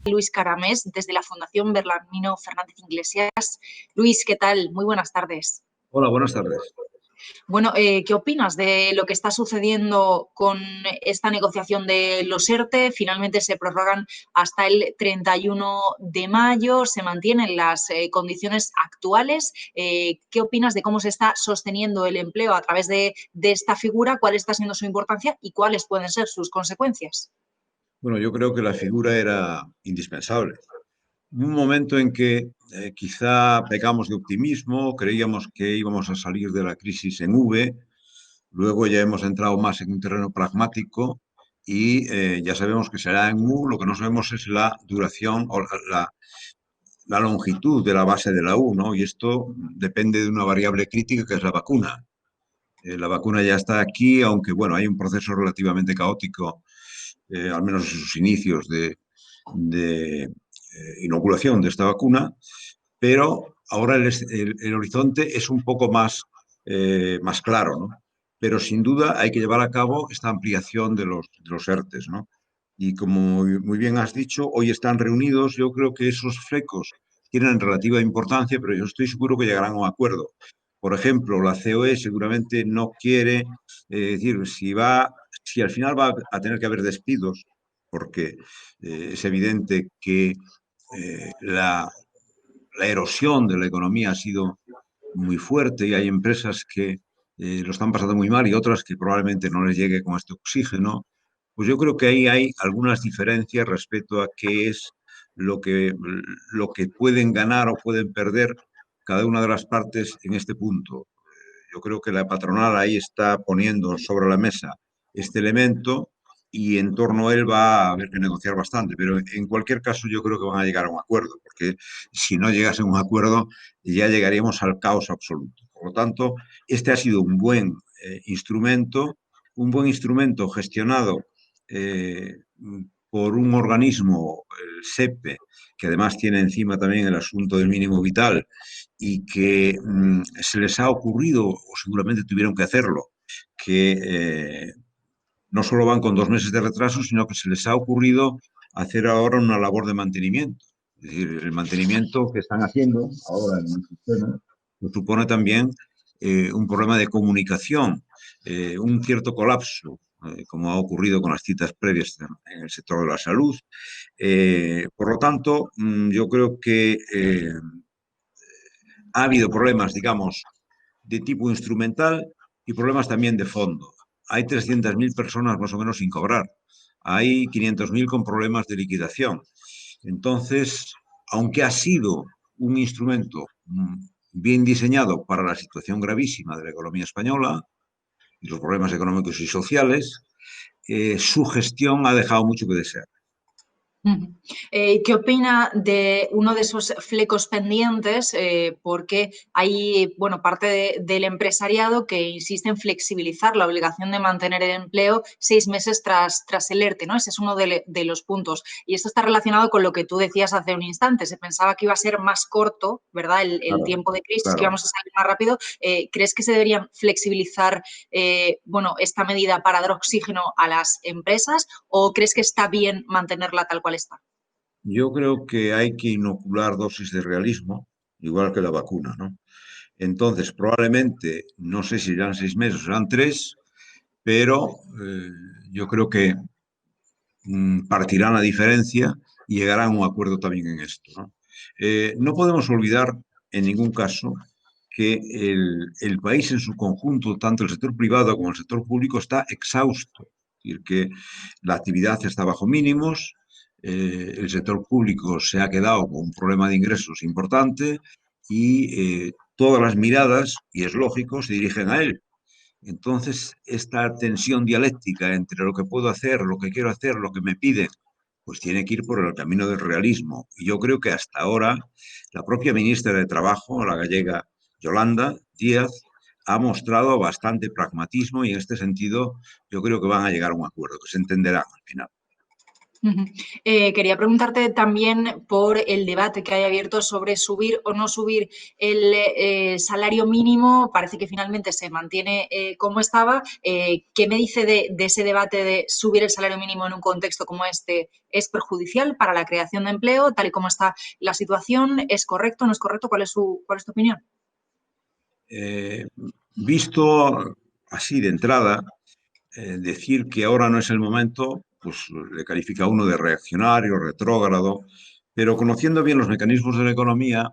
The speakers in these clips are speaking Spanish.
Luis Caramés, desde la Fundación Bernardino Fernández Iglesias. Luis, ¿qué tal? Muy buenas tardes. Hola, buenas tardes. Bueno, ¿qué opinas de lo que está sucediendo con esta negociación de los ERTE? Finalmente se prorrogan hasta el 31 de mayo, se mantienen las condiciones actuales. ¿Qué opinas de cómo se está sosteniendo el empleo a través de esta figura? ¿Cuál está siendo su importancia y cuáles pueden ser sus consecuencias? Bueno, yo creo que la figura era indispensable. Hubo un momento en que quizá pecamos de optimismo, creíamos que íbamos a salir de la crisis en V, luego ya hemos entrado más en un terreno pragmático y ya sabemos que será en U, lo que no sabemos es la duración o la longitud de la base de la U, ¿no? Y esto depende de una variable crítica que es la vacuna. La vacuna ya está aquí, aunque bueno, hay un proceso relativamente caótico, al menos en sus inicios de inoculación de esta vacuna, pero ahora el horizonte es un poco más claro, ¿no? Pero sin duda hay que llevar a cabo esta ampliación de los ERTES, ¿no? Y como muy bien has dicho, hoy están reunidos, yo creo que esos flecos tienen relativa importancia, pero yo estoy seguro que llegarán a un acuerdo. Por ejemplo, la COE seguramente no quiere, decir, si al final va a tener que haber despidos, porque es evidente que la erosión de la economía ha sido muy fuerte y hay empresas que lo están pasando muy mal y otras que probablemente no les llegue con este oxígeno, pues yo creo que ahí hay algunas diferencias respecto a qué es lo que, lo que pueden ganar o pueden perder cada una de las partes en este punto. Yo creo que la patronal ahí está poniendo sobre la mesa este elemento y en torno a él va a haber que negociar bastante, pero en cualquier caso yo creo que van a llegar a un acuerdo, porque si no llegasen a un acuerdo ya llegaríamos al caos absoluto. Por lo tanto, este ha sido un buen instrumento gestionado eh, por un organismo, el SEPE, que además tiene encima también el asunto del mínimo vital y que se les ha ocurrido, o seguramente tuvieron que hacerlo, que no solo van con 2 meses de retraso, sino que se les ha ocurrido hacer ahora una labor de mantenimiento. Es decir, el mantenimiento que están haciendo ahora en el sistema pues supone también un problema de comunicación, un cierto colapso, como ha ocurrido con las citas previas en el sector de la salud. Por lo tanto, yo creo que ha habido problemas, digamos, de tipo instrumental y problemas también de fondo. Hay 300.000 personas más o menos sin cobrar. Hay 500.000 con problemas de liquidación. Entonces, aunque ha sido un instrumento bien diseñado para la situación gravísima de la economía española y los problemas económicos y sociales, su gestión ha dejado mucho que desear. ¿Qué opina de uno de esos flecos pendientes? Porque hay, bueno, parte del empresariado que insiste en flexibilizar la obligación de mantener el empleo 6 meses tras el ERTE, ¿no? Ese es uno de los puntos. Y esto está relacionado con lo que tú decías hace un instante. Se pensaba que iba a ser más corto, ¿verdad? El Claro, tiempo de crisis, que claro. íbamos a salir más rápido. ¿Crees que se deberían flexibilizar, bueno, esta medida para dar oxígeno a las empresas o crees que está bien mantenerla tal cual está? Yo creo que hay que inocular dosis de realismo, igual que la vacuna, ¿no? Entonces, probablemente, no sé si serán 6 meses o serán 3, pero yo creo que partirán la diferencia y llegarán a un acuerdo también en esto, ¿no? No podemos olvidar en ningún caso que el país en su conjunto, tanto el sector privado como el sector público, está exhausto. Es decir, que la actividad está bajo mínimos, el sector público se ha quedado con un problema de ingresos importante y todas las miradas, y es lógico, se dirigen a él. Entonces, esta tensión dialéctica entre lo que puedo hacer, lo que quiero hacer, lo que me piden, pues tiene que ir por el camino del realismo. Y yo creo que hasta ahora la propia ministra de Trabajo, la gallega Yolanda Díaz, ha mostrado bastante pragmatismo y en este sentido yo creo que van a llegar a un acuerdo, que se entenderán al final. Quería preguntarte también por el debate que hay abierto sobre subir o no subir el salario mínimo. Parece que finalmente se mantiene como estaba. ¿Qué me dice de ese debate de subir el salario mínimo en un contexto como este? ¿Es perjudicial para la creación de empleo, tal y como está la situación? ¿Es correcto o no es correcto? ¿Cuál es tu opinión? Visto así de entrada, decir que ahora no es el momento, pues le califica a uno de reaccionario, retrógrado, pero conociendo bien los mecanismos de la economía,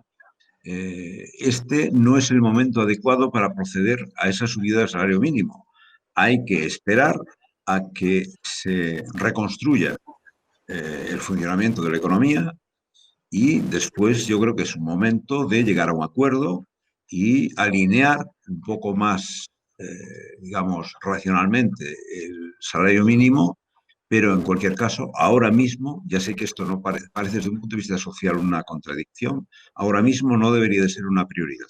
este no es el momento adecuado para proceder a esa subida del salario mínimo. Hay que esperar a que se reconstruya el funcionamiento de la economía y después yo creo que es un momento de llegar a un acuerdo y alinear un poco más, digamos, racionalmente el salario mínimo, pero en cualquier caso, ahora mismo, ya sé que esto no parece desde un punto de vista social una contradicción, ahora mismo no debería de ser una prioridad.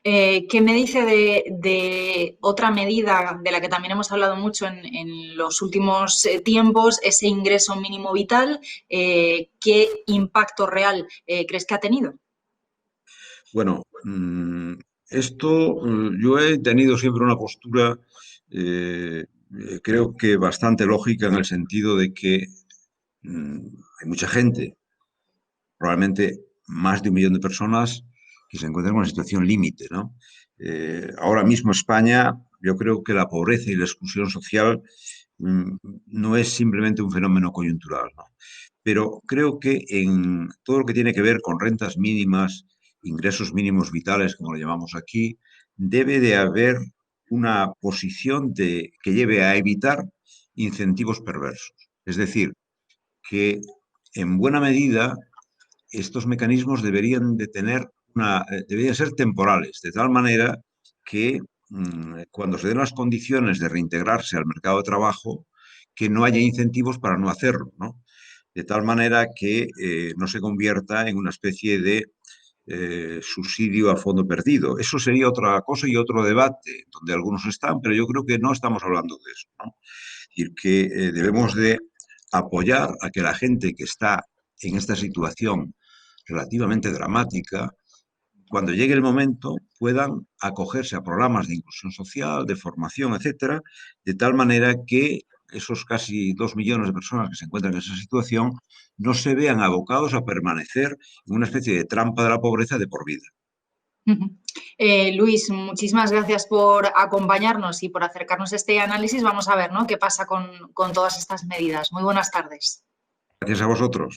¿Qué me dice de otra medida de la que también hemos hablado mucho en los últimos tiempos, ese ingreso mínimo vital? ¿Qué impacto real crees que ha tenido? Bueno, esto yo he tenido siempre una postura, creo que bastante lógica en el sentido de que hay mucha gente, probablemente más de 1 millón de personas que se encuentran en una situación límite, ¿no? Ahora mismo España, yo creo que la pobreza y la exclusión social no es simplemente un fenómeno coyuntural, ¿no? Pero creo que en todo lo que tiene que ver con rentas mínimas, ingresos mínimos vitales, como lo llamamos aquí, debe de haber una posición que lleve a evitar incentivos perversos. Es decir, que en buena medida estos mecanismos deberían ser temporales, de tal manera que cuando se den las condiciones de reintegrarse al mercado de trabajo, que no haya incentivos para no hacerlo, ¿no? De tal manera que no se convierta en una especie de subsidio a fondo perdido. Eso sería otra cosa y otro debate, donde algunos están, pero yo creo que no estamos hablando de eso, ¿no? Es decir, que debemos de apoyar a que la gente que está en esta situación relativamente dramática, cuando llegue el momento, puedan acogerse a programas de inclusión social, de formación, etcétera, de tal manera que esos casi 2 millones de personas que se encuentran en esa situación no se vean abocados a permanecer en una especie de trampa de la pobreza de por vida. Luis, muchísimas gracias por acompañarnos y por acercarnos a este análisis. Vamos a ver, ¿no?, qué pasa con todas estas medidas. Muy buenas tardes. Gracias a vosotros.